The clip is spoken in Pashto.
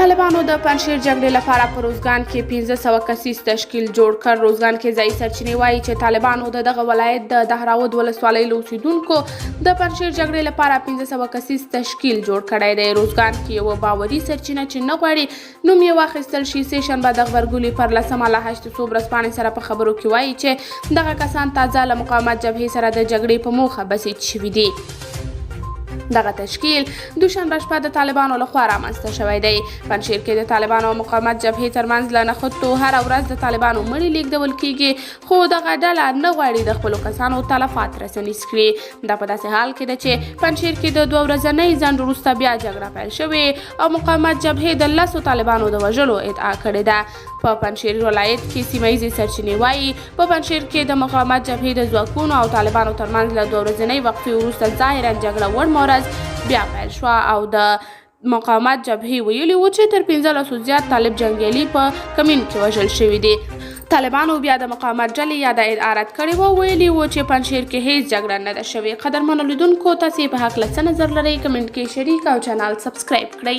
طالبانو د پنجشیر جګړې لپاره په روزګان کې 1500 کسیز تشکیل جوړ کړ. روزګان کې ځایي سرچینې وایي چې طالبانو د دغه ولایت د دهراود ولسوالۍ له اوسیدونکو د پنجشیر جګړې لپاره 1500 کسیز تشکیل جوړ کړی دی. روزګان کې یو باوري سرچینه چې نه غواړي نوم یې واخیستل شي سه شنبه د غبرګولي پر 10 له 8 ورځپاڼې سره په خبرو کې وایي چې دغه کسان تازه له مقاومت جبهې سره د جګړې په موخه بسیج شوي دي. دغه تشکیل دوشنبه شپه د طالبانو لخوا رامنځته شوی دی. پنجشیر کې د طالبانو او مقاومت جبهې ترمنځ له نښتو هره ورځ د طالبانو مړي لیږدول کیږي، خو دغه ډله نه غواړي د خپلو کسانو تلفات رسنیز کړي. دا په داسې حال کې ده چې پنجشیر کې د 2 ورځنۍ ځنډ وروسته بیا جګړه پیل شوې او مقاومت جبهې د 10 طالبانو د وژلو ادعا کړې ده. په پنجشیر ولایت کې سیمه ییزې سرچینې وایي په پنجشیر کې د مقاومت جبهې د ځواکونو او طالبانو ترمنځ له 2 ورځنۍ وقفې وروسته ظاهرا جګړه وړمه ورځ بیا پیل شوه او د مقاومت جبهې ویلي و چې تر 1500 زیات طالب جنګیالي په کمین کې وژل شوي دي. طالبانو بیا د مقاومت ډلې یاده ادعا رد کړې وه، ویلي و چې پنجشیر کې هیڅ جګړه نه ده شوې. قدرمنو لیدونکو، تاسې په هکله څه نظر لرئ؟ کمنټ کې شریک او چینل سبسکرایب کړئ.